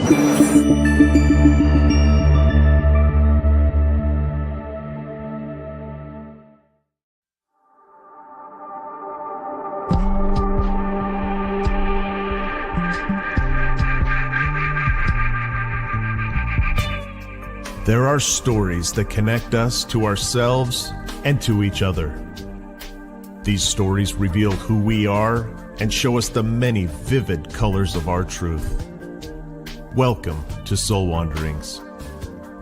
There are stories that connect us to ourselves and to each other. These stories reveal who we are and show us the many vivid colors of our truth. Welcome to Soul Wanderings,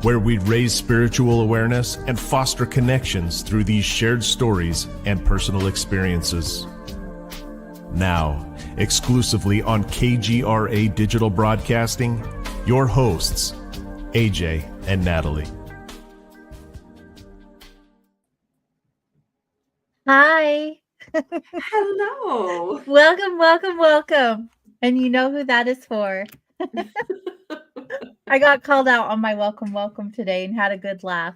where we raise spiritual awareness and foster connections through these shared stories and personal experiences. Now, exclusively on KGRA Digital Broadcasting, your hosts, AJ and Natalie. Hi. Hello. Welcome. And you know who that is for. I got called out on my welcome today and had a good laugh.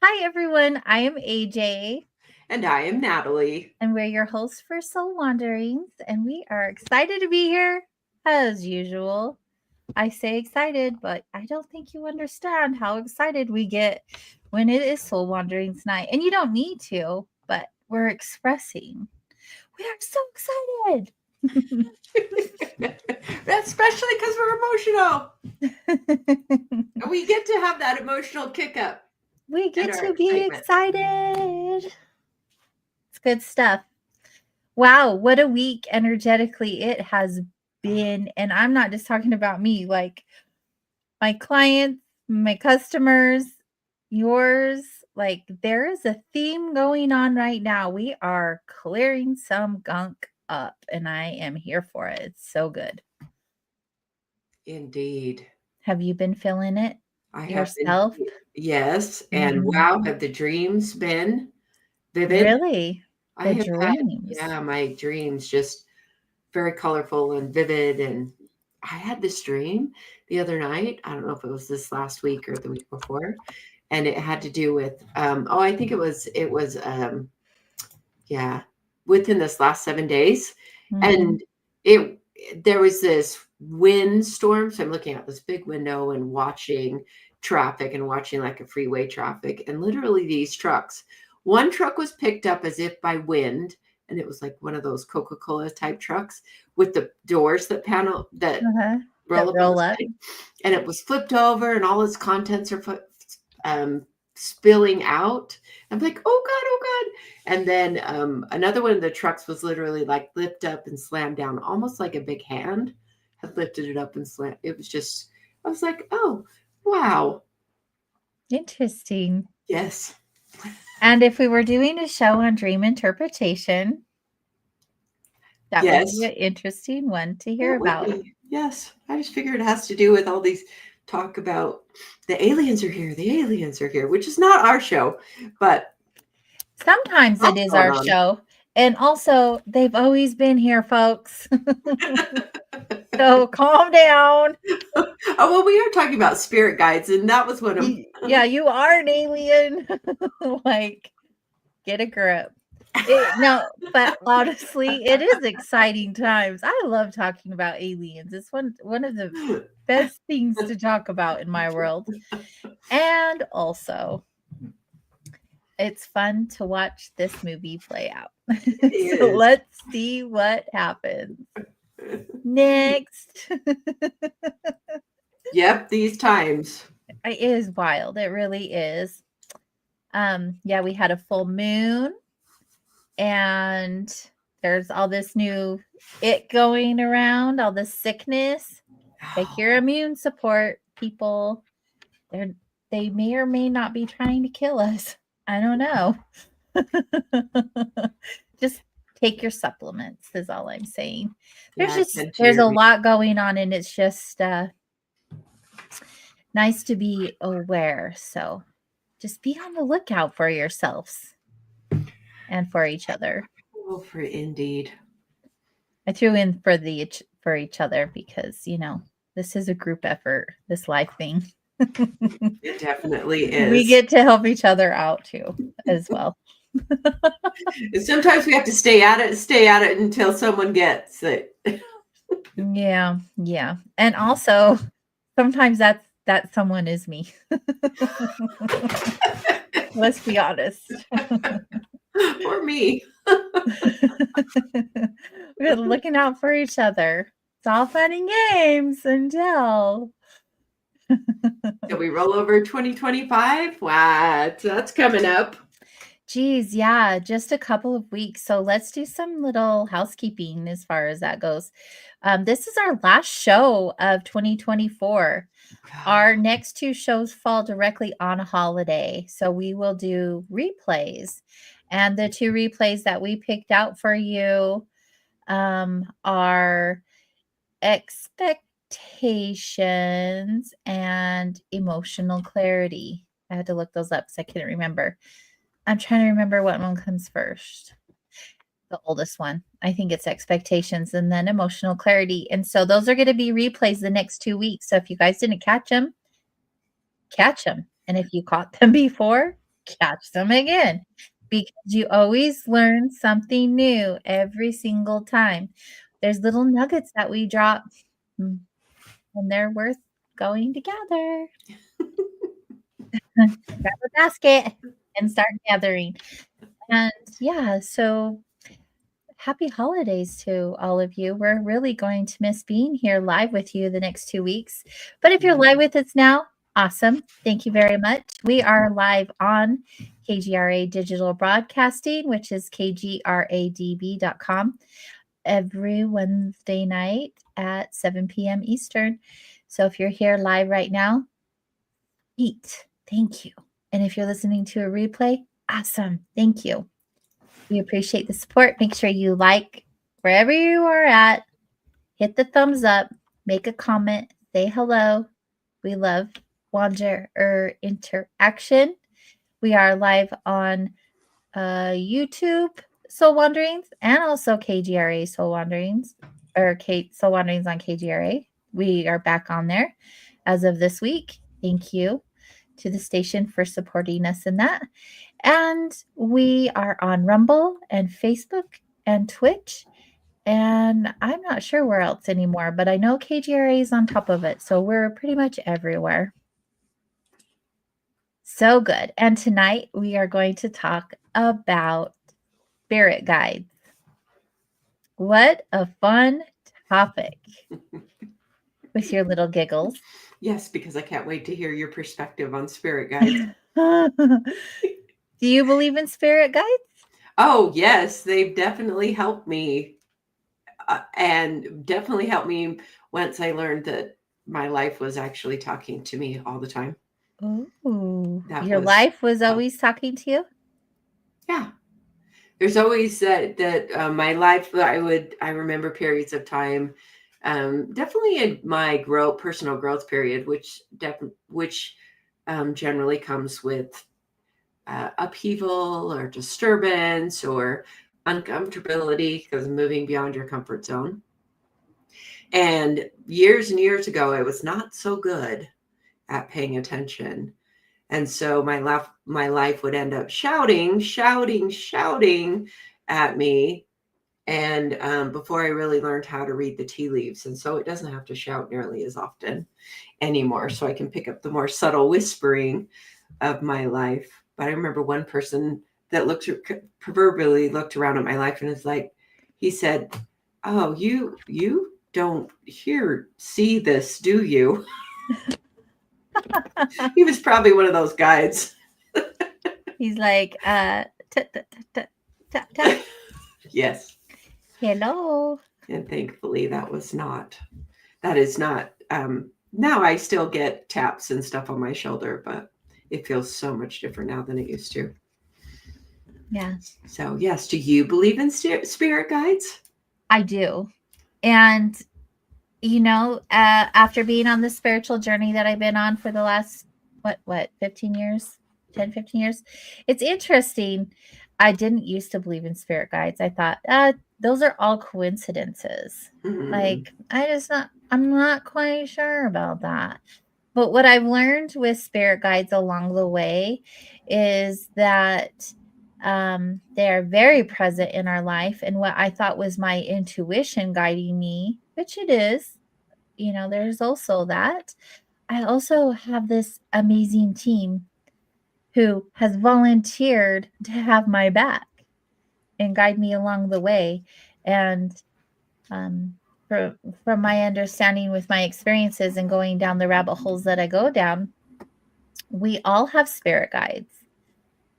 Hi, everyone. I am AJ. And I am Natalie. And we're your hosts for Soul Wanderings. And we are excited to be here, as usual. I say excited, but I don't think you understand how excited we get when it is Soul Wanderings night. And you don't need to, but we're expressing. We are so excited. Especially because we're emotional. And we get to have that emotional kick up. We get to be excited. It's good stuff. Wow, what a week energetically it has been. And I'm not just talking about me, like my clients, my customers, yours. Like there is a theme going on right now. We are clearing some gunk up and I am here for it. It's so good. Indeed. Have you been feeling it yourself? Yes. And wow, have the dreams been vivid? Really? I have dreams. My dreams just very colorful and vivid. And I had this dream the other night. I don't know if it was this last week or the week before. And it had to do with, I think it was within this last 7 days. Mm-hmm. And there was this wind storm. So I'm looking out this big window and watching traffic and watching like a freeway traffic. And literally these trucks, one truck was picked up as if by wind. And it was like one of those Coca-Cola type trucks with the doors that roll up. And it was flipped over and all its contents are spilling out. I'm like, oh God. And then another one of the trucks was literally like lifted up and slammed down, almost like a big hand had lifted it up and slammed. It was just, I was like, oh, wow. Interesting. Yes. And if we were doing a show on dream interpretation, that would be an interesting one to hear about. Yes. I just figured it has to do with all these talk about the aliens are here, which is not our show, but sometimes it is our show. And also, they've always been here, folks. So calm down. Oh, well, we are talking about spirit guides, and that was one of them. Yeah, you are an alien. Like, get a grip. No, but honestly, it is exciting times. I love talking about aliens. It's one of the best things to talk about in my world. And also, it's fun to watch this movie play out. So let's see what happens. Next. Yep, these times. It is wild. It really is. We had a full moon. And there's all this new going around, all this sickness. Take your immune support, people. They may or may not be trying to kill us. I don't know. Just take your supplements is all I'm saying. There's a lot going on, and it's just nice to be aware. So just be on the lookout for yourselves. And for each other. Oh, for indeed. I threw in for each other because, this is a group effort, this life thing. It definitely is. We get to help each other out too, as well. And sometimes we have to stay at it until someone gets it. Yeah. And also sometimes that someone is me. Let's be honest. Or me. We're looking out for each other. It's all fun and games until Did we roll over 2025? What? That's coming up. Geez, yeah, just a couple of weeks. So let's do some little housekeeping as far as that goes. This is our last show of 2024. Our next two shows fall directly on a holiday. So we will do replays. And the two replays that we picked out for you are expectations and emotional clarity. I had to look those up because I couldn't remember. I'm trying to remember what one comes first. The oldest one. I think it's expectations and then emotional clarity. And so those are going to be replays the next 2 weeks. So if you guys didn't catch them, catch them. And if you caught them before, catch them again. Because you always learn something new every single time. There's little nuggets that we drop, and they're worth going together. Grab a basket and start gathering. And yeah, so happy holidays to all of you. We're really going to miss being here live with you the next 2 weeks. But if you're live with us now, awesome. Thank you very much. We are live on KGRA Digital Broadcasting, which is kgradb.com, every Wednesday night at 7 p.m. Eastern. So if you're here live right now, thank you. And if you're listening to a replay, awesome. Thank you. We appreciate the support. Make sure you like wherever you are at. Hit the thumbs up. Make a comment. Say hello. We love wander interaction. We are live on YouTube Soul Wanderings and also KGRA Soul Wanderings or Soul Wanderings on KGRA. We are back on there as of this week. Thank you to the station for supporting us in that. And we are on Rumble and Facebook and Twitch. And I'm not sure where else anymore, but I know KGRA is on top of it. So we're pretty much everywhere. So good. And tonight we are going to talk about spirit guides. What a fun topic. With your little giggles. Yes, because I can't wait to hear your perspective on spirit guides. Do you believe in spirit guides? Oh, yes. They've definitely helped me. And definitely helped me once I learned that my life was actually talking to me all the time. Oh, your life was always talking to you? Yeah. There's always that my life, I remember periods of time, definitely in my personal growth period, which generally comes with upheaval or disturbance or uncomfortability because of moving beyond your comfort zone. And years ago, I was not so good at paying attention. And so my life would end up shouting at me. And before I really learned how to read the tea leaves. And so it doesn't have to shout nearly as often anymore. So I can pick up the more subtle whispering of my life. But I remember one person that proverbially looked around at my life and is like, he said, "Oh, you don't see this, do you?" He was probably one of those guides. He's like, yes. Hello. And thankfully that is not, now I still get taps and stuff on my shoulder, but it feels so much different now than it used to. Yeah. So yes, do you believe in spirit guides? I do. And after being on the spiritual journey that I've been on for the last, 15 years, 10, 15 years, it's interesting. I didn't used to believe in spirit guides. I thought, those are all coincidences. Mm-hmm. Like, I'm not quite sure about that. But what I've learned with spirit guides along the way is that they are very present in our life. And what I thought was my intuition guiding me, which it is, there's also that. I also have this amazing team who has volunteered to have my back and guide me along the way. And from my understanding with my experiences and going down the rabbit holes that I go down, we all have spirit guides.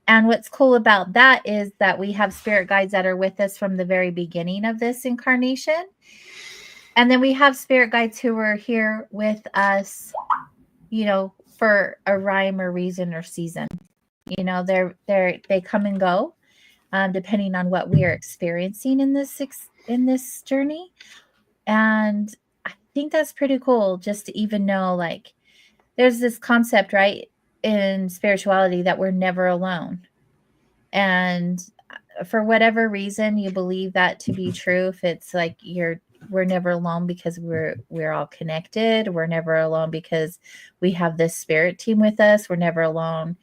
And what's cool about that is that we have spirit guides that are with us from the very beginning of this incarnation. And then we have spirit guides who are here with us, for a rhyme or reason or season. They come and go, depending on what we are experiencing in this journey. And I think that's pretty cool, just to even know, like, there's this concept, right, in spirituality that we're never alone. And for whatever reason you believe that to be true, if it's like we're never alone because we're all connected, we're never alone because we have this spirit team with us, we're never alone,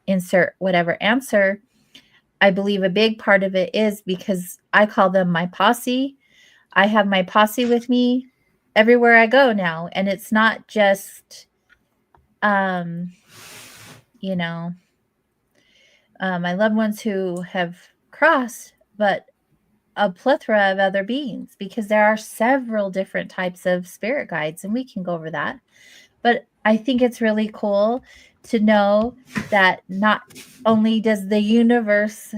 insert whatever answer. I believe a big part of it is because I call them my posse. I have my posse with me everywhere I go now. And it's not just, my loved ones who have crossed, but a plethora of other beings, because there are several different types of spirit guides, and we can go over that. But I think it's really cool to know that not only does the universe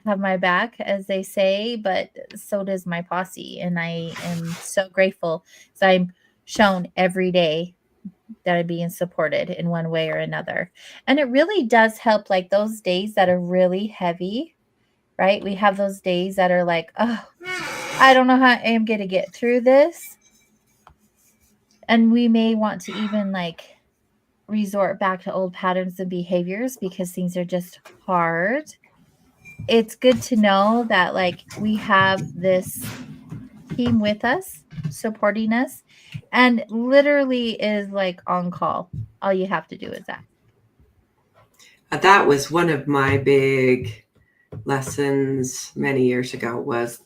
have my back, as they say, but so does my posse. And I am so grateful, because I'm shown every day that I'm being supported in one way or another. And it really does help, like those days that are really heavy, right? We have those days that are like, oh, I don't know how I am going to get through this. And we may want to even like resort back to old patterns and behaviors because things are just hard. It's good to know that like we have this team with us, supporting us, and literally is like on call. All you have to do is ask. That was one of my big lessons many years ago, was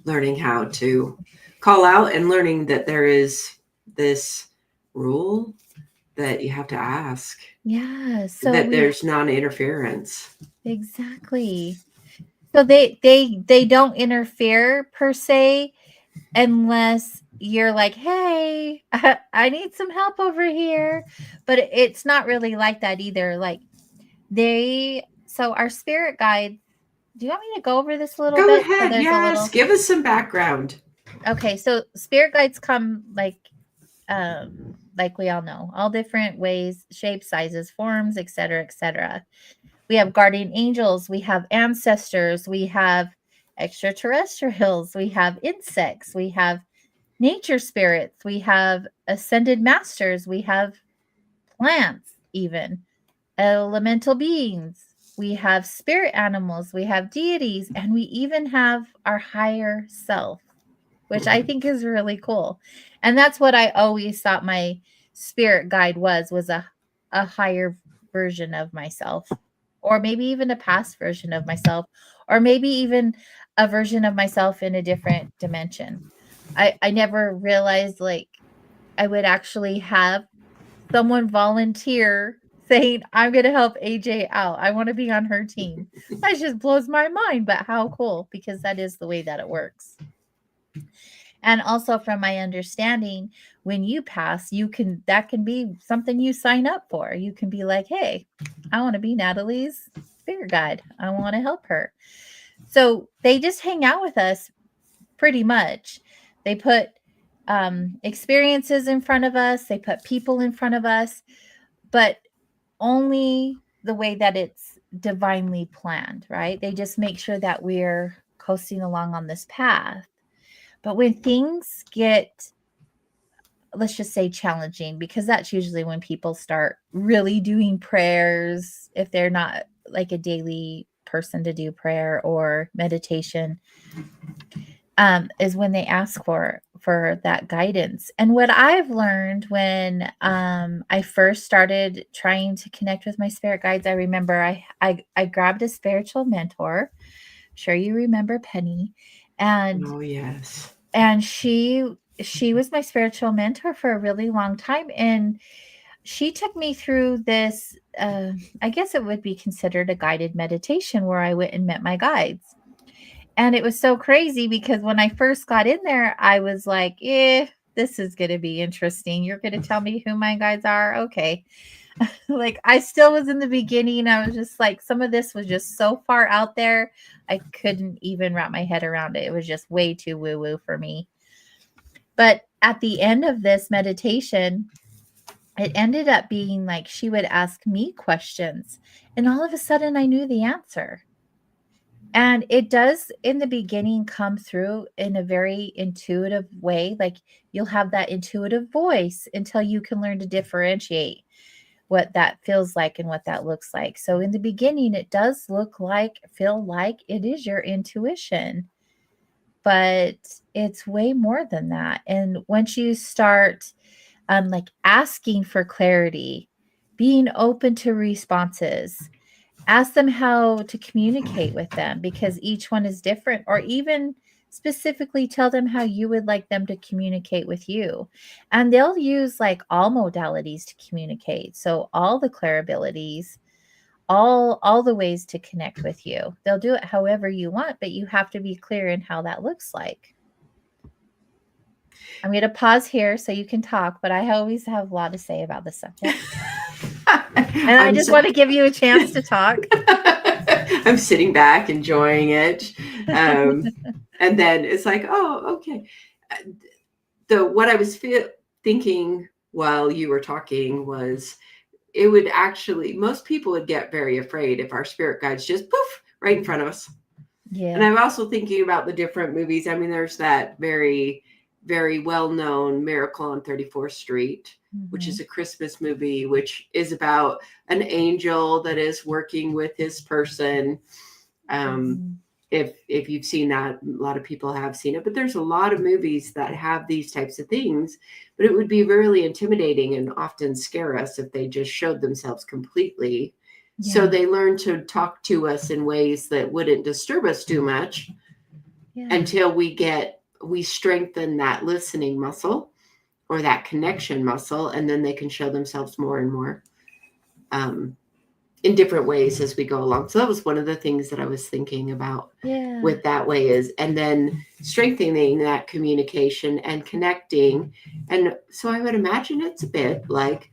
learning how to call out and learning that there is this rule that you have to ask. Yeah. So that there's non-interference. Exactly. So they don't interfere per se, unless you're like, hey, I need some help over here. But it's not really like that either. Like so our spirit guide, do you want me to go over this a little Go bit? ahead. So Yes. Give us some background. Okay. So spirit guides come like we all know, all different ways, shapes, sizes, forms, etc., etc. We have guardian angels, we have ancestors, we have extraterrestrials, we have insects, we have nature spirits, we have ascended masters, we have plants, even elemental beings, we have spirit animals, we have deities, and we even have our higher self, which I think is really cool. And that's what I always thought my spirit guide was a higher version of myself, or maybe even a past version of myself, or maybe even a version of myself in a different dimension. I never realized like I would actually have someone volunteer saying, I'm going to help AJ out. I want to be on her team. That just blows my mind, but how cool, because that is the way that it works. And also from my understanding, when you pass, that can be something you sign up for. You can be like, hey, I want to be Natalie's spirit guide. I want to help her. So they just hang out with us pretty much. They put experiences in front of us. They put people in front of us, but only the way that it's divinely planned, right? They just make sure that we're coasting along on this path. But when things get, let's just say, challenging, because that's usually when people start really doing prayers, if they're not like a daily person to do prayer or meditation, is when they ask for that guidance. And what I've learned when I first started trying to connect with my spirit guides, I remember I grabbed a spiritual mentor. I'm sure you remember Penny. And oh yes. And she was my spiritual mentor for a really long time. And she took me through this, I guess it would be considered a guided meditation where I went and met my guides. And it was so crazy because when I first got in there, I was like, this is going to be interesting. You're going to tell me who my guides are? Okay. Like, I still was in the beginning. I was just like, some of this was just so far out there. I couldn't even wrap my head around it. It was just way too woo woo for me. But at the end of this meditation, it ended up being like she would ask me questions, and all of a sudden I knew the answer. And it does in the beginning come through in a very intuitive way. Like, you'll have that intuitive voice until you can learn to differentiate what that feels like and what that looks like. So in the beginning, it does feel like it is your intuition, but it's way more than that. And once you start like asking for clarity, being open to responses, ask them how to communicate with them because each one is different, or even specifically tell them how you would like them to communicate with you. And they'll use like all modalities to communicate. So all the clairabilities, all the ways to connect with you. They'll do it however you want, but you have to be clear in how that looks like. I'm going to pause here so you can talk, but I always have a lot to say about this subject. And I just want to give you a chance to talk. I'm sitting back enjoying it. And then it's like, oh, okay. What I was thinking while you were talking was, it would actually, most people would get very afraid if our spirit guides just poof right in front of us. Yeah. And I'm also thinking about the different movies. I mean, there's that very, very well-known Miracle on 34th Street, which is a Christmas movie, which is about an angel that is working with his person. If you've seen that, a lot of people have seen it, but there's a lot of movies that have these types of things, but it would be really intimidating and often scare us if they just showed themselves completely. Yeah. So they learn to talk to us in ways that wouldn't disturb us too much until we strengthen that listening muscle or that connection muscle, and then they can show themselves more and more in different ways as we go along. So that was one of the things that I was thinking about with that way is, and then strengthening that communication and connecting. And so I would imagine it's a bit like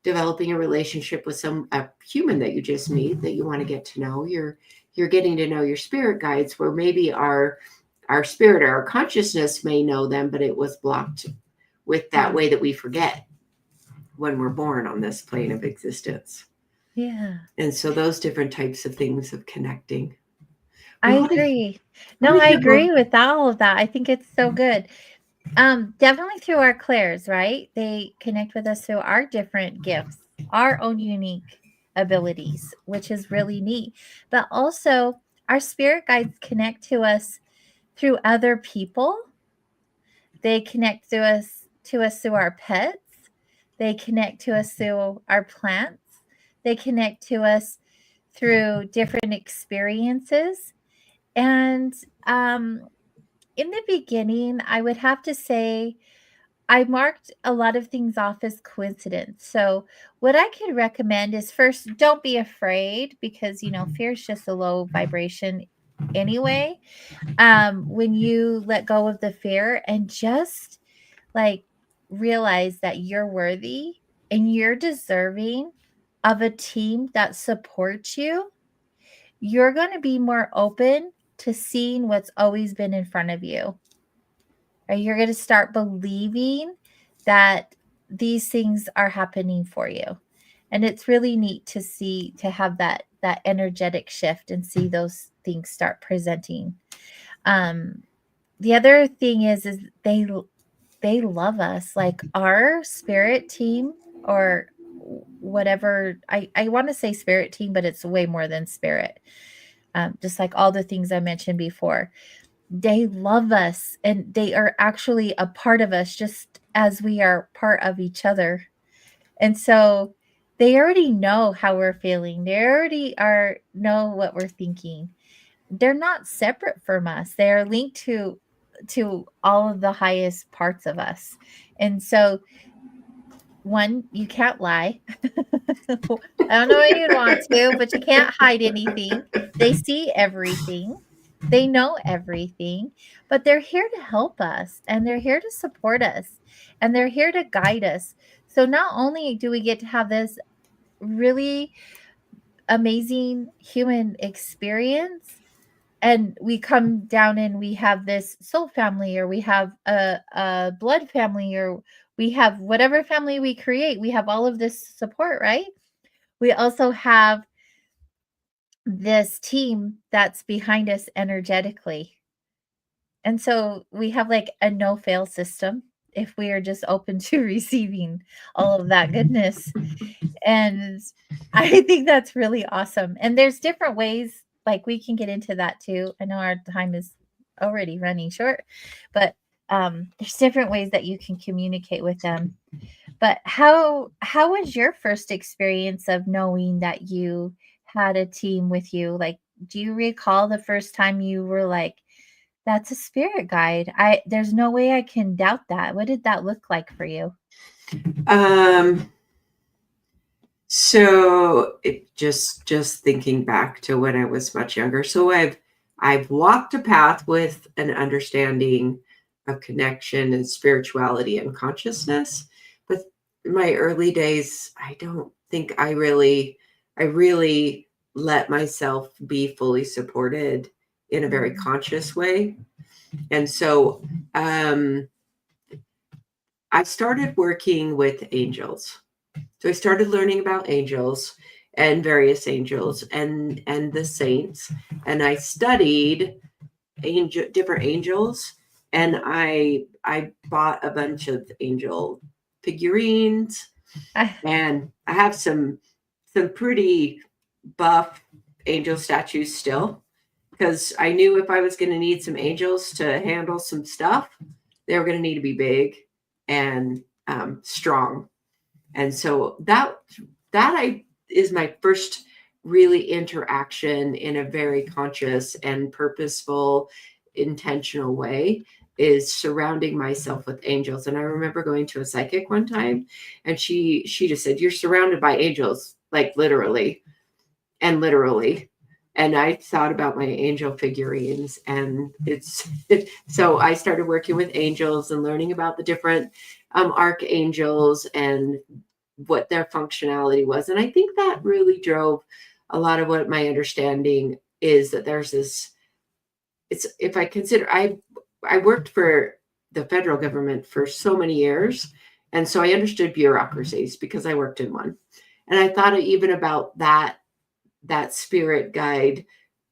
developing a relationship with a human that you just meet, that you want to get to know. You're getting to know your spirit guides, where maybe our spirit or our consciousness may know them, but it was blocked with that way that we forget when we're born on this plane of existence. Yeah. And so those different types of things of connecting. I agree. I agree with all of that. I think it's so good. Definitely through our clairs, right? They connect with us through our different gifts, our own unique abilities, which is really neat. But also our spirit guides connect to us through other people. They connect to us through our pets. They connect to us through our plants. They connect to us through different experiences. And in the beginning, I would have to say I marked a lot of things off as coincidence. So what I could recommend is, first, don't be afraid, because, fear is just a low vibration anyway. When you let go of the fear and just like realize that you're worthy and you're deserving of a team that supports you, you're going to be more open to seeing what's always been in front of you. Or you're going to start believing that these things are happening for you. And it's really neat to have that energetic shift and see those things start presenting. The other thing is they love us. Like, our spirit team, or whatever, I want to say spirit team, but it's way more than spirit. Just like all the things I mentioned before, they love us, and they are actually a part of us, just as we are part of each other. And so they already know how we're feeling. They already know what we're thinking. They're not separate from us. They are linked to all of the highest parts of us. And so one, you can't lie. I don't know if you'd want to, but you can't hide anything. They see everything. They know everything, but they're here to help us and they're here to support us and they're here to guide us. So not only do we get to have this really amazing human experience, and we come down and we have this soul family, or we have a blood family, or we have whatever family we create, we have all of this support, right? We also have this team that's behind us energetically. And so we have like a no fail system if we are just open to receiving all of that goodness. And I think that's really awesome. And there's different ways, like we can get into that too. I know our time is already running short, but there's different ways that you can communicate with them. But how was your first experience of knowing that you had a team with you? Like, do you recall the first time you were like, that's a spirit guide? There's no way I can doubt that. What did that look like for you? So it just thinking back to when I was much younger. So I've walked a path with an understanding of connection and spirituality and consciousness. But in my early days, I don't think I really let myself be fully supported in a very conscious way. And so I started working with angels. So I started learning about angels and various angels and the saints, and I studied different angels, and I bought a bunch of angel figurines, and I have some pretty buff angel statues still, because I knew if I was going to need some angels to handle some stuff, they were going to need to be big and strong. And so that is my first really interaction in a very conscious and purposeful, intentional way, is surrounding myself with angels. And I remember going to a psychic one time, and she just said, "You're surrounded by angels, like literally and literally." And I thought about my angel figurines, and so I started working with angels and learning about the different archangels and what their functionality was. And I think that really drove a lot of what my understanding is, that there's this, if I consider, I worked for the federal government for so many years. And so I understood bureaucracies because I worked in one. And I thought even about that spirit guide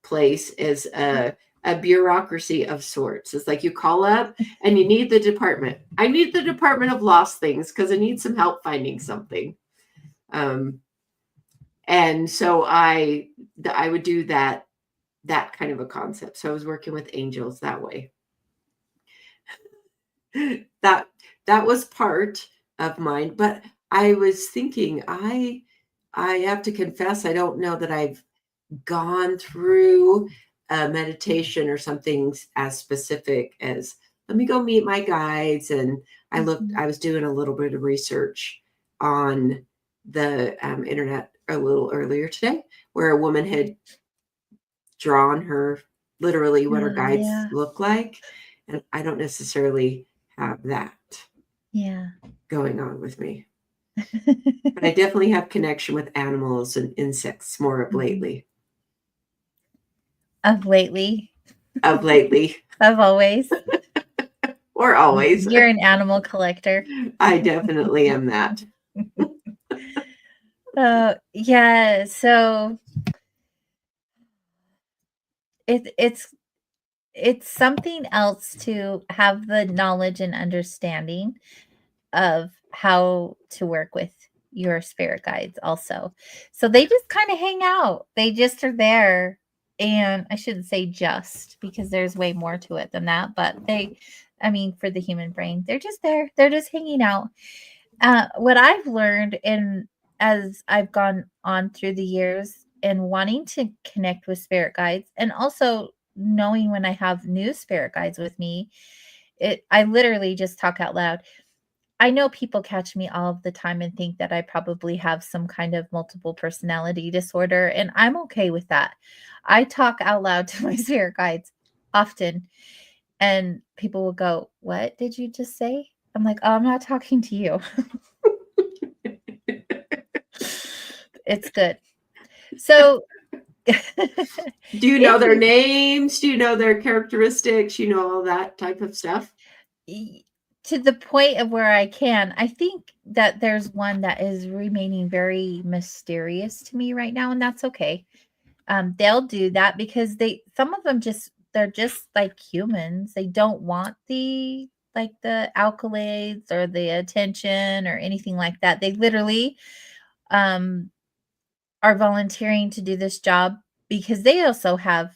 place as a bureaucracy of sorts. It's like you call up and you need the department. I need the Department of Lost Things because I need some help finding something. And so I would do that kind of a concept. So I was working with angels that way. That was part of mine. But I was thinking, I have to confess, I don't know that I've gone through a meditation or something as specific as, let me go meet my guides. And I was doing a little bit of research on the internet a little earlier today, where a woman had drawn her literally what her guides look like. And I don't necessarily have that going on with me. But I definitely have connection with animals and insects more of lately. Of lately? Of lately. Of always? Or always. You're an animal collector. I definitely am that. Yeah, so it's something else to have the knowledge and understanding of how to work with your spirit guides also. So they just kind of hang out. They just are there. And I shouldn't say just, because there's way more to it than that, but for the human brain, they're just there. They're just hanging out. What I've learned, and as I've gone on through the years and wanting to connect with spirit guides, and also knowing when I have new spirit guides with me, I literally just talk out loud. I know people catch me all of the time and think that I probably have some kind of multiple personality disorder, and I'm okay with that. I talk out loud to my spirit guides often, and people will go, "What did you just say?" I'm like, "Oh, I'm not talking to you." It's good. So Do you know if their you names? Do you know their characteristics? You know all that type of stuff? to the point of where I can, I think that there's one that is remaining very mysterious to me right now, and that's okay. They'll do that because some of them they're just like humans. They don't want the accolades or the attention or anything like that. They literally um are volunteering to do this job because they also have,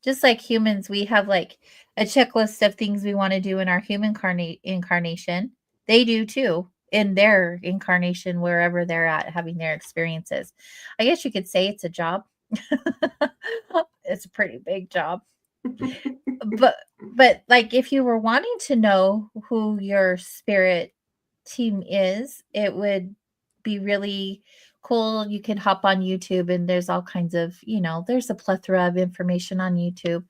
just like humans, we have like a checklist of things we want to do in our human incarnation. They do too in their incarnation, wherever they're at having their experiences. I guess you could say it's a job. It's a pretty big job. But like if you were wanting to know who your spirit team is, it would be really cool. You can hop on YouTube and there's all kinds of, there's a plethora of information on YouTube.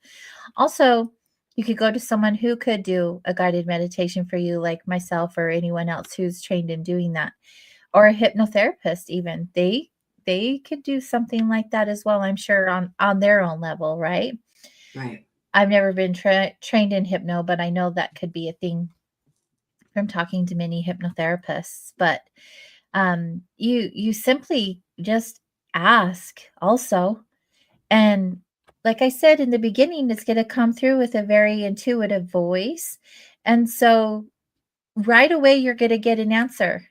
Also, you could go to someone who could do a guided meditation for you, like myself or anyone else who's trained in doing that, or a hypnotherapist even. They could do something like that as well, I'm sure, on their own level, right? Right. I've never been trained in hypno, but I know that could be a thing from talking to many hypnotherapists. But you simply just ask also. And like I said in the beginning, it's going to come through with a very intuitive voice. And so right away, you're going to get an answer.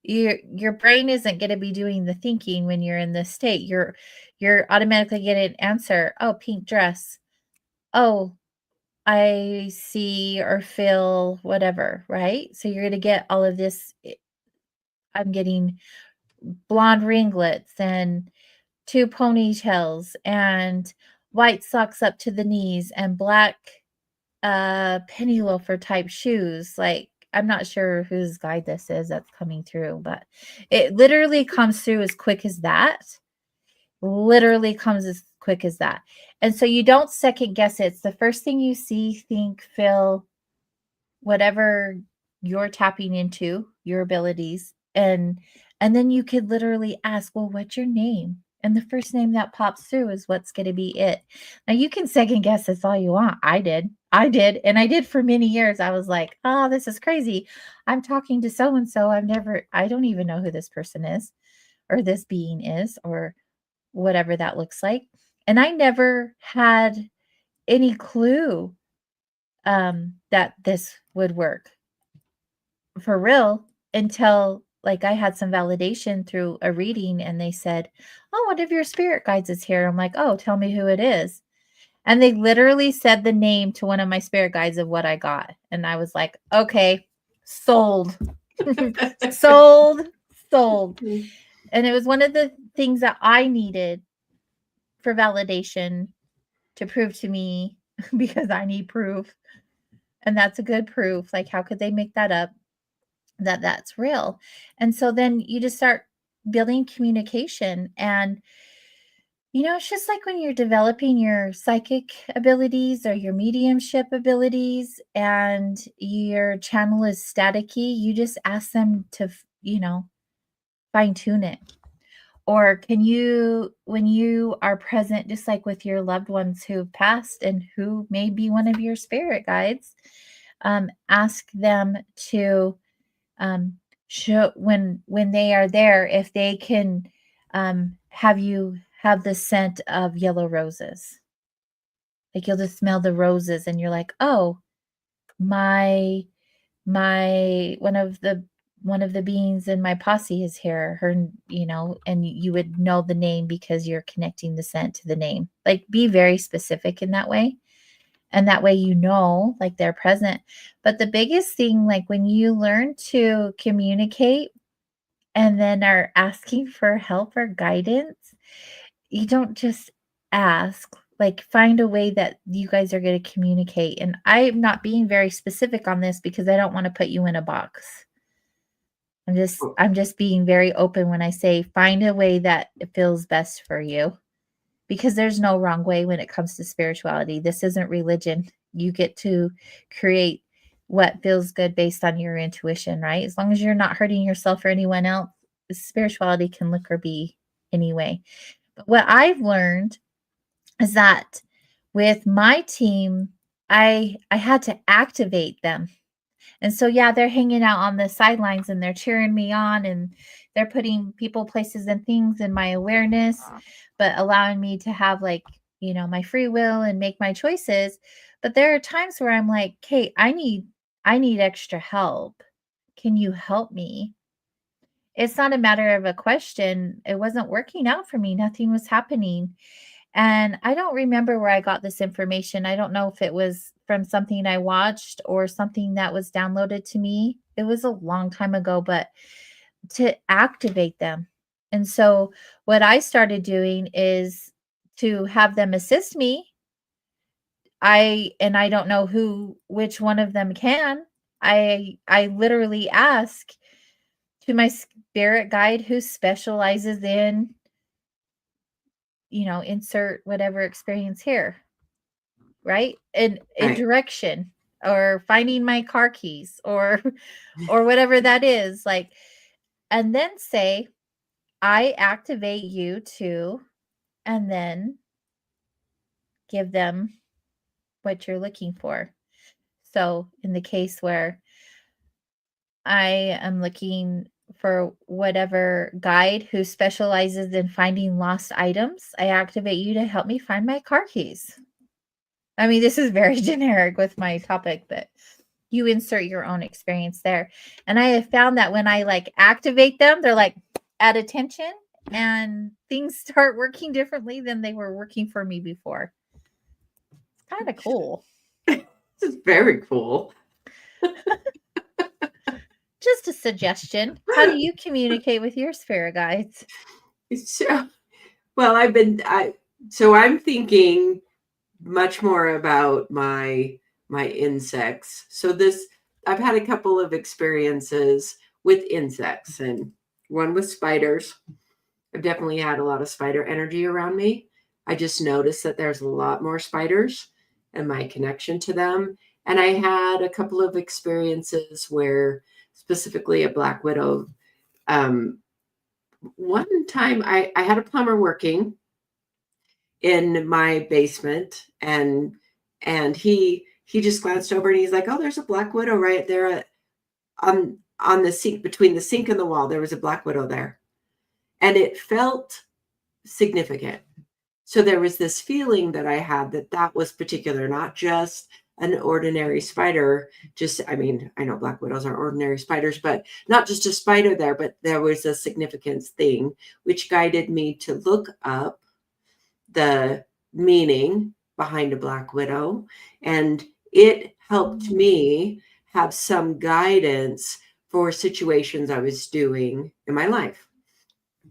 Your brain isn't going to be doing the thinking when you're in this state. You're automatically getting an answer. Oh, pink dress. Oh, I see or feel whatever, right? So you're going to get all of this. I'm getting blonde ringlets and two ponytails and white socks up to the knees and black penny loafer type shoes. Like, I'm not sure whose guide this is that's coming through, but it literally comes through as quick as that. Literally comes as quick as that. And so you don't second guess it. It's the first thing you see, think, feel, whatever you're tapping into, your abilities. And then you could literally ask, well, what's your name? And the first name that pops through is what's going to be it. Now you can second guess this all you want. I did. And I did for many years. I was like, oh, this is crazy. I'm talking to so and so. I don't even know who this person is or this being is or whatever that looks like. And I never had any clue that this would work for real until like I had some validation through a reading and they said, "Oh, one of your spirit guides is here." I'm like, "Oh, tell me who it is." And they literally said the name to one of my spirit guides of what I got. And I was like, "Okay, sold." Sold, sold. And it was one of the things that I needed for validation to prove to me because I need proof. And that's a good proof. Like, how could they make that up? That's real. And so then you just start building communication. And it's just like when you're developing your psychic abilities or your mediumship abilities and your channel is staticky, you just ask them to fine tune it. Or can you, when you are present, just like with your loved ones who've passed and who may be one of your spirit guides, ask them to show when they are there, if they can have you have the scent of yellow roses. Like you'll just smell the roses and you're like, oh, my one of the beings in my posse is here, her, and you would know the name because you're connecting the scent to the name. Like, be very specific in that way. And that way, like they're present. But the biggest thing, like when you learn to communicate and then are asking for help or guidance, you don't just ask. like find a way that you guys are going to communicate. And I'm not being very specific on this because I don't want to put you in a box. I'm just being very open when I say find a way that it feels best for you, because there's no wrong way when it comes to spirituality. This isn't religion. You get to create what feels good based on your intuition, right? As long as you're not hurting yourself or anyone else, spirituality can look or be anyway. But what I've learned is that with my team, I had to activate them. And so, yeah, they're hanging out on the sidelines and they're cheering me on and they're putting people, places, and things in my awareness, but allowing me to have like, my free will and make my choices. But there are times where I'm like, Kate, I need extra help. Can you help me? It's not a matter of a question. It wasn't working out for me. Nothing was happening. And I don't remember where I got this information. I don't know if it was from something I watched or something that was downloaded to me. It was a long time ago, but to activate them. And so what I started doing is to have them assist me. I don't know which one of them can. I literally ask to my spirit guide who specializes in, insert whatever experience here, right? In Right. direction or finding my car keys or or whatever that is, like, and then say, I activate you to, and then give them what you're looking for. So in the case where I am looking for whatever guide who specializes in finding lost items, I activate you to help me find my car keys. I mean, this is very generic with my topic, but you insert your own experience there. And I have found that when I like activate them, they're like at attention and things start working differently than they were working for me before. It's kind of cool. This is very cool. Just a suggestion. How do you communicate with your spirit guides? So, well, I'm thinking much more about my insects. So I've had a couple of experiences with insects, and one with spiders. I've definitely had a lot of spider energy around me. I just noticed that there's a lot more spiders and my connection to them. And I had a couple of experiences where, specifically a black widow, one time I had a plumber working in my basement, and he just glanced over and he's like, "Oh, there's a black widow right there on the sink, between the sink and the wall. There was a black widow there." And it felt significant. So there was this feeling that I had that was particular, not just an ordinary spider. I mean, I know black widows are ordinary spiders, but not just a spider there, but there was a significance thing, which guided me to look up the meaning behind a black widow. And it helped me have some guidance for situations I was doing in my life.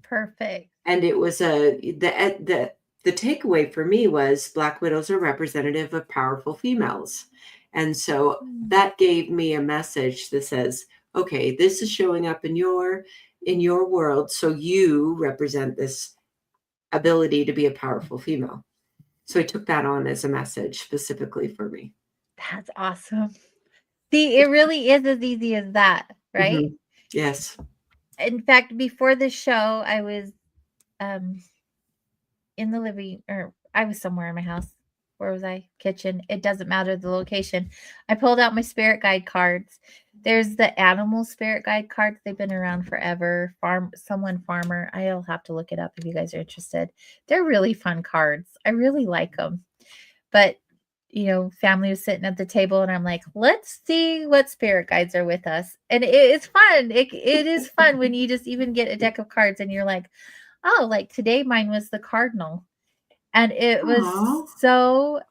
Perfect. And it was the takeaway for me was black widows are representative of powerful females. And so that gave me a message that says, okay, this is showing up in your world. So you represent this ability to be a powerful female. So I took that on as a message specifically for me. That's awesome. See, it really is as easy as that, right? Mm-hmm. Yes. In fact, before the show, I was in the I was somewhere in my house. Where was I? Kitchen. It doesn't matter the location. I pulled out my spirit guide cards. There's the animal spirit guide cards. They've been around forever. Farmer. I'll have to look it up if you guys are interested. They're really fun cards. I really like them. But family was sitting at the table and I'm like, let's see what spirit guides are with us. And it's fun. It is fun when you just even get a deck of cards and you're like, oh, like today mine was the cardinal. And it was so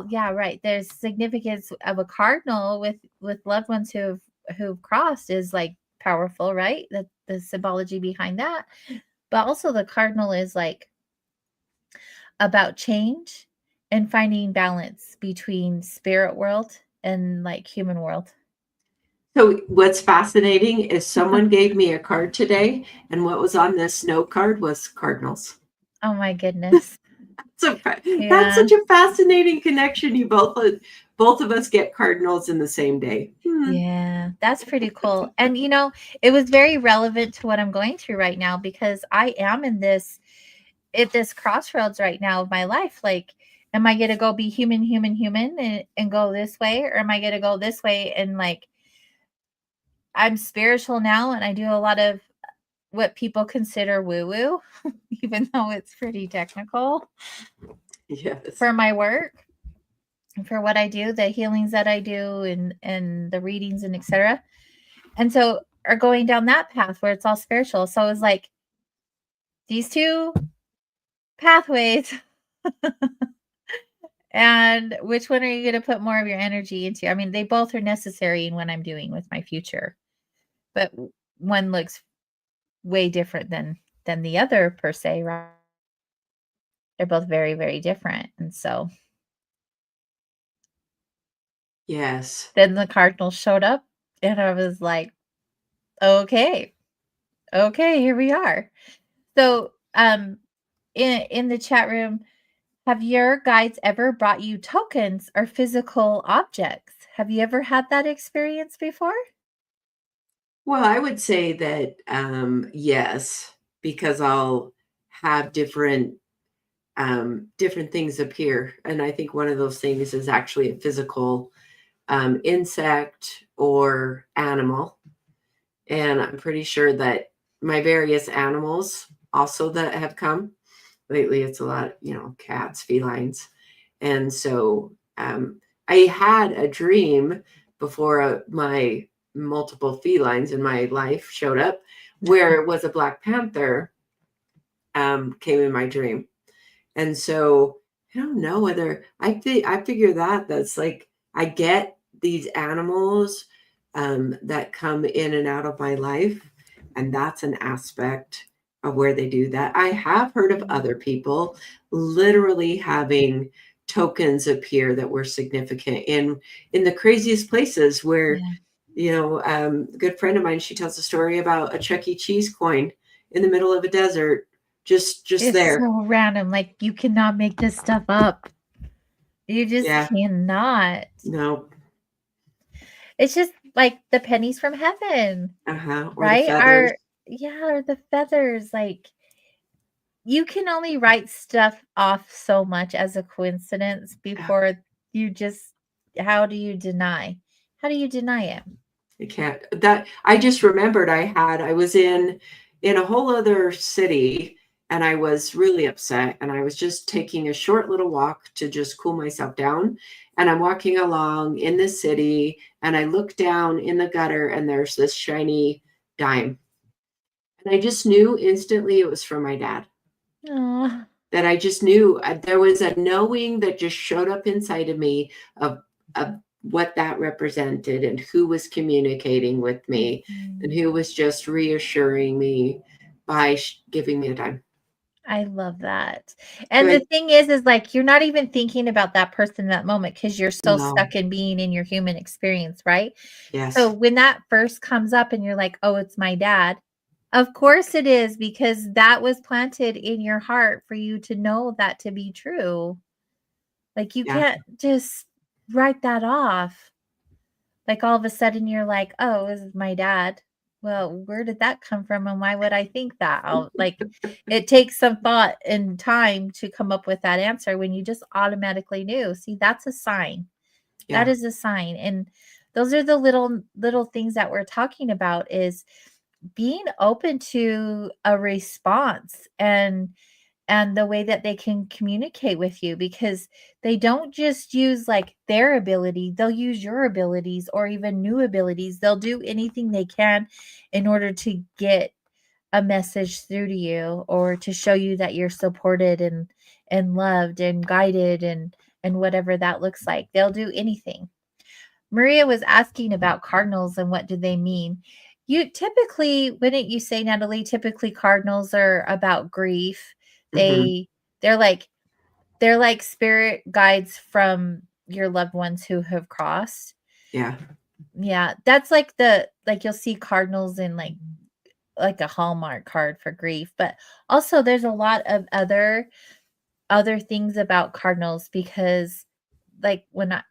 yeah, right. There's significance of a cardinal with loved ones who've crossed is like powerful, right? The symbology behind that. But also the cardinal is like about change and finding balance between spirit world and like human world. So what's fascinating is someone gave me a card today, and what was on this note card was cardinals. Oh my goodness. So that's Yeah. such a fascinating connection. You both of us get cardinals in the same day. Yeah, that's pretty cool. And it was very relevant to what I'm going through right now because I am at this crossroads right now of my life. Like, am I gonna go be human, human, human and go this way? Or am I gonna go this way and like I'm spiritual now and I do a lot of what people consider woo-woo, even though it's pretty technical Yes. for my work, for what I do, the healings that I do and the readings and etc. And so are going down that path where it's all spiritual. So it's like these two pathways. And which one are you going to put more of your energy into? I mean, they both are necessary in what I'm doing with my future, but one looks way different than the other per se, right? They're both very, very different. And so Yes. then the Cardinals showed up and I was like, okay, here we are. So in the chat room, have your guides ever brought you tokens or physical objects? Have you ever had that experience before? Well, I would say that yes, because I'll have different things appear, and I think one of those things is actually a physical insect or animal. And I'm pretty sure that my various animals also that have come lately, it's a lot, cats, felines. And so I had a dream before my multiple felines in my life showed up where it was a Black Panther came in my dream. And so I don't know whether I figure that's like I get these animals that come in and out of my life, and that's an aspect of where they do that. I have heard of other people literally having tokens appear that were significant in the craziest places where Yeah. a good friend of mine, she tells a story about a Chuck E. Cheese coin in the middle of a desert, just It's there. so random. Like you cannot make this stuff up. You just Yeah. cannot. No. It's just like the pennies from heaven, Or the right? feathers. Or the feathers. Like you can only write stuff off so much as a coincidence Yeah, before you just how do you deny? How do you deny it? you can't. That I just remembered I was in a whole other city, and I was really upset, and I was just taking a short little walk to just cool myself down. And I'm walking along in the city, and I look down in the gutter, and there's this shiny dime. And I just knew instantly it was from my dad. Oh, That I just knew there was a knowing that just showed up inside of me of what that represented and who was communicating with me and who was just reassuring me by giving me a time. I love that. And the Good. thing is like you're not even thinking about that person in that moment because you're so No. stuck in being in your human experience, right? So Yes. when that first comes up and you're like, "Oh, it's my dad." Of course it is because that was planted in your heart for you to know that to be true. Like you Yeah. can't just write that off. Like all of a sudden you're like, "Oh, this is my dad." Well, where did that come from and why would I think that? It takes some thought and time to come up with that answer when you just automatically knew. See, that's a sign. That Yeah. is a sign. And those are the little things that we're talking about is being open to a response and the way that they can communicate with you because they don't just use like their ability, they'll use your abilities or even new abilities. They'll do anything they can in order to get a message through to you or to show you that you're supported and loved and guided and whatever that looks like. They'll do anything. Maria was asking about cardinals and what do they mean. You typically, wouldn't you say, Natalie, typically cardinals are about grief. Hmm. They're like they're like spirit guides from your loved ones who have crossed. Yeah. Yeah, that's like you'll see cardinals in like a Hallmark card for grief, but also there's a lot of other things about cardinals because like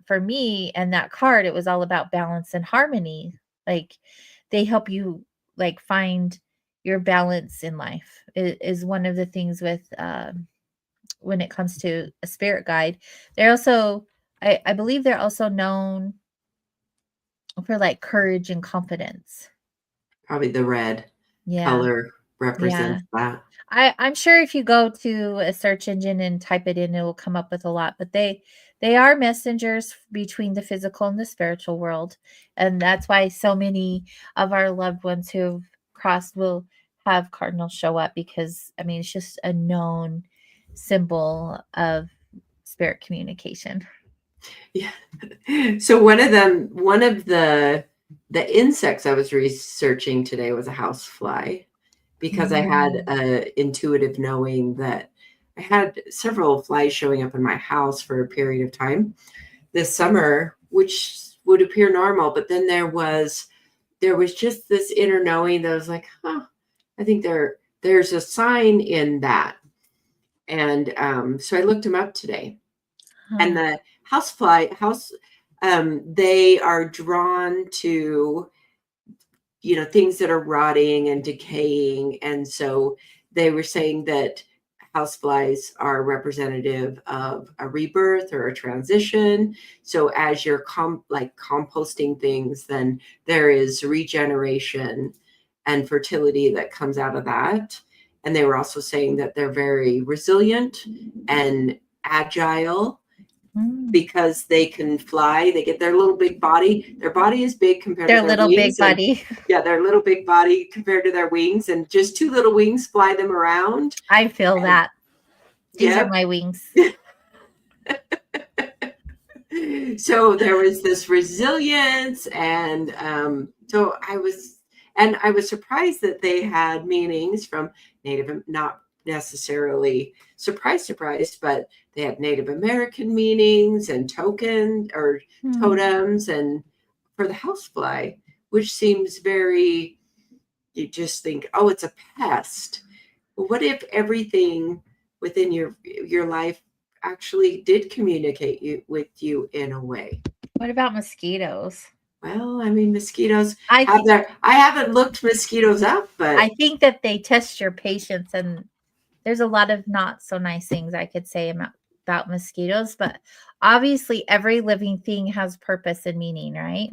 for me and that card, it was all about balance and harmony. Like they help you like find your balance in life is one of the things with when it comes to a spirit guide. They're also I believe they're also known for like courage and confidence. Probably the red Yeah. color Yeah. represents that. I'm sure if you go to a search engine and type it in, it will come up with a lot, but they are messengers between the physical and the spiritual world. And that's why so many of our loved ones who've crossed will have cardinals show up because I mean it's just a known symbol of spirit communication. Yeah. So one of the insects I was researching today was a housefly because I had a intuitive knowing that I had several flies showing up in my house for a period of time this summer, which would appear normal, but then there was just this inner knowing that was like, huh, I think there's a sign in that. And so I looked them up today. And the they are drawn to, things that are rotting and decaying. And so they were saying that houseflies are representative of a rebirth or a transition. So as you're composting things, then there is regeneration and fertility that comes out of that. And they were also saying that they're very resilient and agile because they can fly. They get their little big body. Their body is big compared Their to their little wings. big body. Yeah, their little big body compared to their wings, and just two little wings fly them around. I feel that. These are Yep. my wings. So there was this resilience, and so I was surprised that they had meanings from Native, not necessarily surprised, but they had Native American meanings and totems, and for the housefly, which seems very, you just think, oh, it's a pest. But what if everything within your life actually did communicate with you in a way? What about mosquitoes? Well, I mean, mosquitoes I I haven't looked mosquitoes up, but think that they test your patience, and there's a lot of not so nice things I could say about mosquitoes, but obviously every living thing has purpose and meaning, right?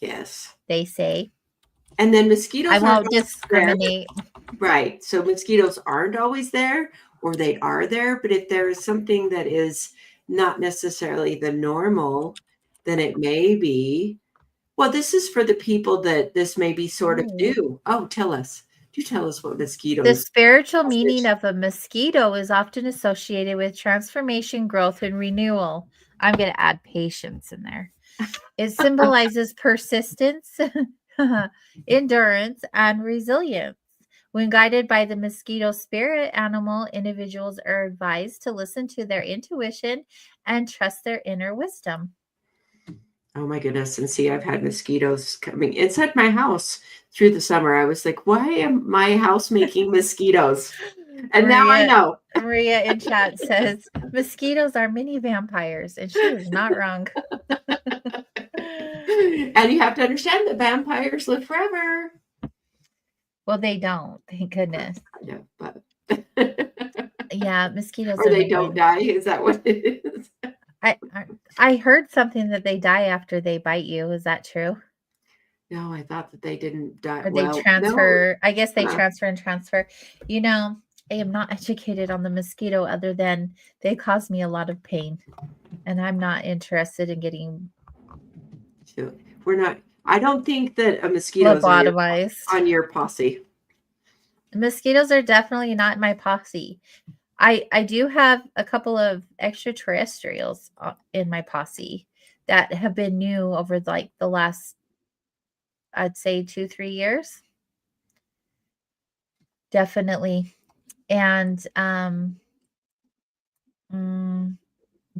yes. They say. And then I mosquitoes aren't won't always there. discriminate. Right. So mosquitoes aren't always there, or they are there. But if there is something that is not necessarily the normal, then it may be. Well, this is for the people that this may be sort of Oh. new. Oh, tell us. Do tell us what The mosquitoes. spiritual meaning of a mosquito is often associated with transformation, growth, and renewal. I'm going to add patience in there. It symbolizes persistence, endurance, and resilience. When guided by the mosquito spirit animal, individuals are advised to listen to their intuition and trust their inner wisdom. Oh my goodness. And see, I've had mosquitoes coming inside my house through the summer. I was like, why am my house making mosquitoes? And now I know. Maria in chat says mosquitoes are mini vampires, and she is not wrong. And you have to understand that vampires live forever. Well, they don't, thank goodness. Yeah, but Yeah, mosquitoes or are they don't die. Is that what it is? I heard something that they die after they bite you. Is that true? No, I thought that they didn't die. Or they Well, transfer. I guess they no. transfer and transfer. You know, I am not educated on the mosquito other than they cause me a lot of pain. And I'm not interested in getting We're not. I don't think that a mosquito is lobotomized. on your posse. Mosquitoes are definitely not my posse. I do have a couple of extraterrestrials in my posse that have been new over like the last, I'd say 2-3 years. Definitely. And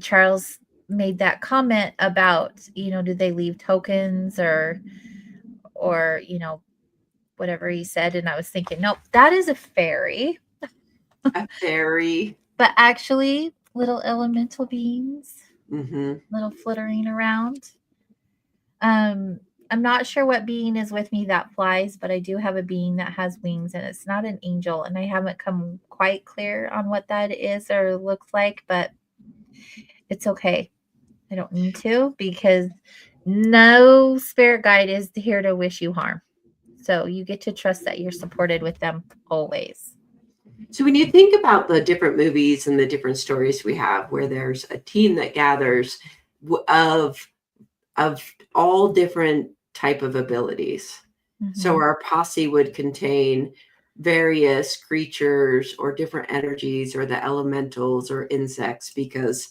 Charles made that comment about, do they leave tokens or whatever he said. And I was thinking, nope, that is a fairy. A fairy. But actually, little elemental beings, Mm-hmm. little flittering around. I'm not sure what being is with me that flies, but I do have a being that has wings, and it's not an angel. And I haven't come quite clear on what that is or looks like, but it's okay. I don't need to, because no spirit guide is here to wish you harm. So you get to trust that you're supported with them always. So when you think about the different movies and the different stories we have, where there's a team that gathers of all different type of abilities. Mm-hmm. So our posse would contain various creatures or different energies or the elementals or insects, because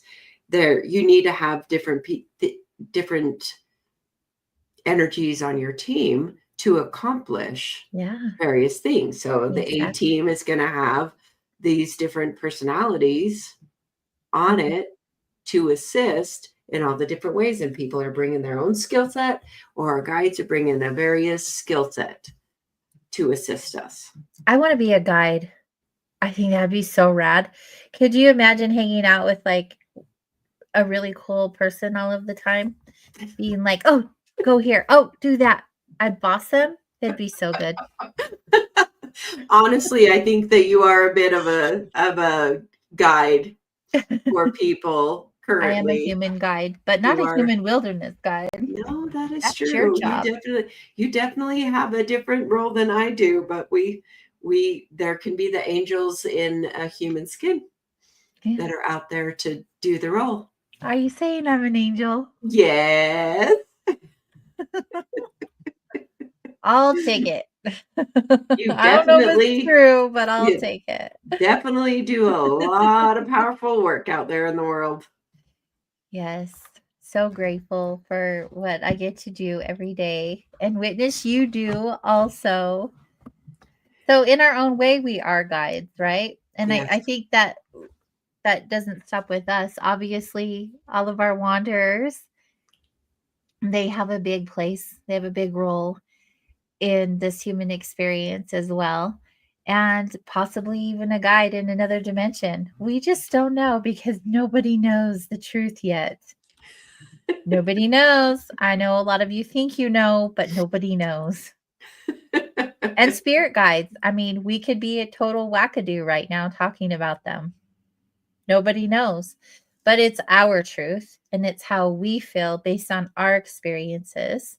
you need to have different energies on your team to accomplish various things. So the A team is going to have these different personalities on it to assist in all the different ways. And people are bringing their own skill set, or our guides are bringing a various skill set to assist us. I want to be a guide. I think that'd be so rad. Could you imagine hanging out with like a really cool person all of the time? Being like, oh, go here. Oh, do that. I'd boss them. It'd be so good. Honestly, I think that you are a bit of a guide for people currently. I am a human guide, but not a human wilderness guide. No, that is That's true. You definitely have a different role than I do, but there can be the angels in a human skin that are out there to do the role. Are you saying I'm an angel? Yes. I'll take it. You I don't know if it's true, but I'll take it. Definitely do a lot of powerful work out there in the world. Yes. So grateful for what I get to do every day and witness you do also. So in our own way, we are guides, right? And yes. I think that doesn't stop with us. Obviously, all of our wanderers, they have a big place. They have a big role in this human experience as well, and possibly even a guide in another dimension. We just don't know, because nobody knows the truth yet. Nobody knows. I know a lot of you think you know, but nobody knows. And spirit guides, I mean, we could be a total wackadoo right now talking about them. Nobody knows, but it's our truth, and it's how we feel based on our experiences.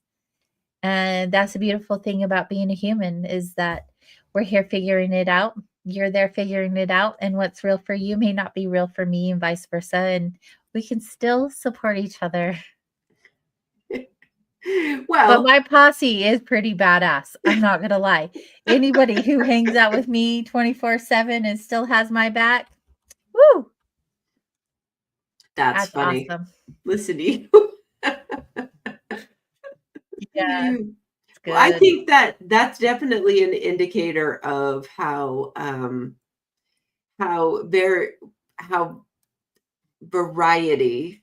And that's the beautiful thing about being a human, is that we're here figuring it out. You're there figuring it out. And what's real for you may not be real for me, and vice versa. And we can still support each other. Well, but my posse is pretty badass. I'm not going to lie. Anybody who hangs out with me 24/7 and still has my back, woo. That's funny. Awesome. Listen to you. Yeah. Well, I think that's definitely an indicator of how variety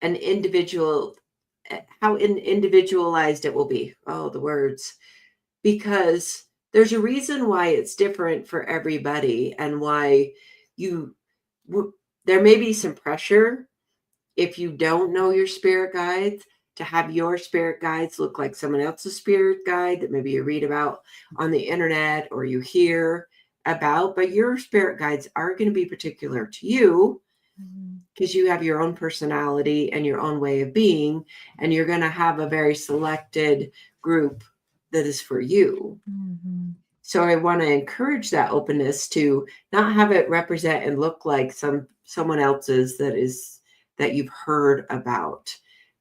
and how individualized it will be. Oh, the words. Because there's a reason why it's different for everybody, and why there may be some pressure if you don't know your spirit guides to have your spirit guides look like someone else's spirit guide that maybe you read about on the internet or you hear about, but your spirit guides are going to be particular to you, because you have your own personality and your own way of being, and you're going to have a very selected group that is for you. Mm-hmm. So I want to encourage that openness to not have it represent and look like someone else's that you've heard about.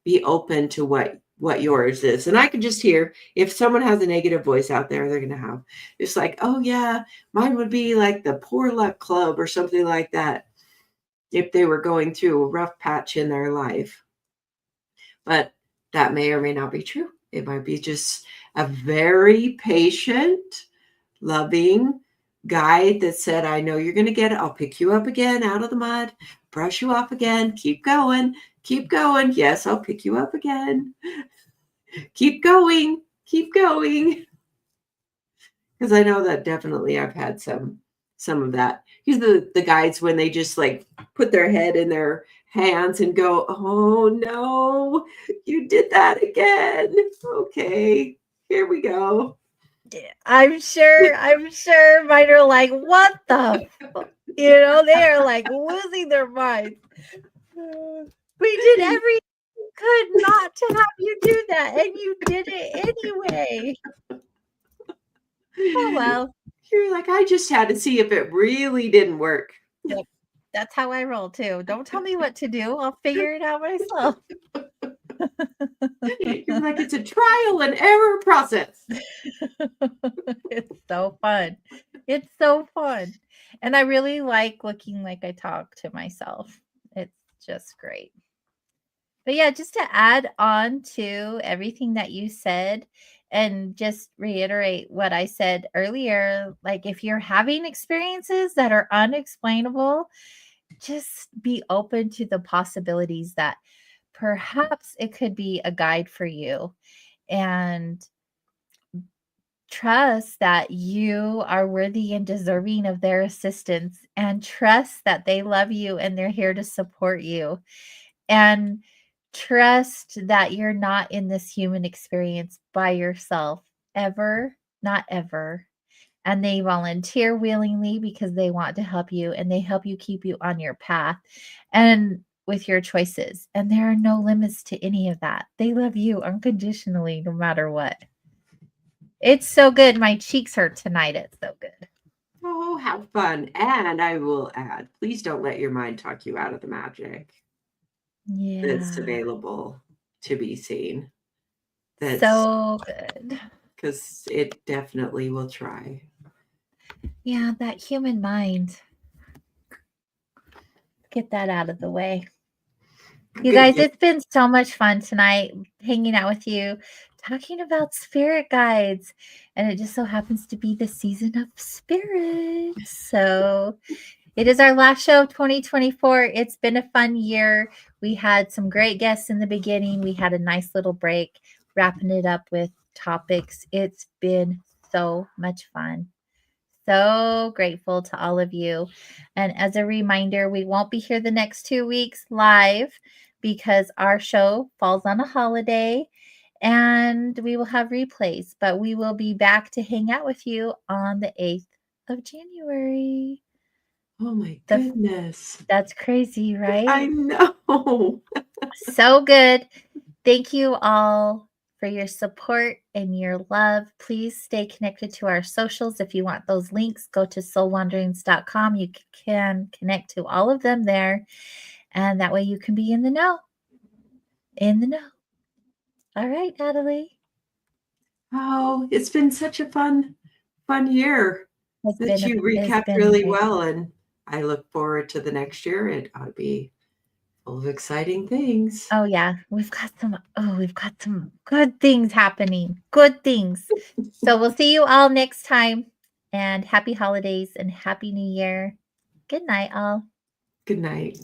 Be open to what yours is. And I can just hear, if someone has a negative voice out there, they're going to have, it's like, oh yeah, mine would be like the poor luck club or something like that, if they were going through a rough patch in their life. But that may or may not be true. It might be just a very patient, loving, guide that said, I know you're going to get it. I'll pick you up again out of the mud, brush you off again. Keep going. Keep going. Yes, I'll pick you up again. Keep going. Keep going. Because I know that definitely I've had some of that. He's the guides when they just like put their head in their hands and go, oh no, you did that again. Okay, here we go. I'm sure mine are like, what the they are like losing their minds. We did everything we could not to have you do that, and you did it anyway. Oh well. You're like, I just had to see if it really didn't work. Yep. That's how I roll too. Don't tell me what to do. I'll figure it out myself. You're like, it's a trial and error process. It's so fun. It's so fun. And I really like looking like I talk to myself. It's just great. But yeah, just to add on to everything that you said and just reiterate what I said earlier, like if you're having experiences that are unexplainable, just be open to the possibilities that perhaps it could be a guide for you, and trust that you are worthy and deserving of their assistance, and trust that they love you and they're here to support you, and trust that you're not in this human experience by yourself ever, not ever. And they volunteer willingly because they want to help you, and they help you keep you on your path and with your choices. And there are no limits to any of that. They love you unconditionally, no matter what. It's so good. My cheeks hurt tonight. It's so good. Oh, how fun. And I will add, please don't let your mind talk you out of the magic that's Yeah. available to be seen. That's So good. because it definitely will try. Yeah, that human mind. Get that out of the way. You guys, it's been so much fun tonight hanging out with you, talking about spirit guides. And it just so happens to be the season of spirits. So it is our last show of 2024. It's been a fun year. We had some great guests in the beginning. We had a nice little break, wrapping it up with topics. It's been so much fun. So grateful to all of you. And as a reminder, we won't be here the next 2 weeks live because our show falls on a holiday, and we will have replays, but we will be back to hang out with you on the 8th of January. Oh my goodness. That's crazy, right? I know. So good. Thank you all for your support and your love. Please stay connected to our socials. If you want those links, go to soulwanderings.com. You can connect to all of them there, and that way you can be in the know. In the know. All right, Natalie. Oh, it's been such a fun year that you recapped really well, and I look forward to the next year. It ought to be full of exciting things. Oh yeah, we've got some good things happening. Good things. So we'll see you all next time, and happy holidays and happy new year. Good night, all. Good night.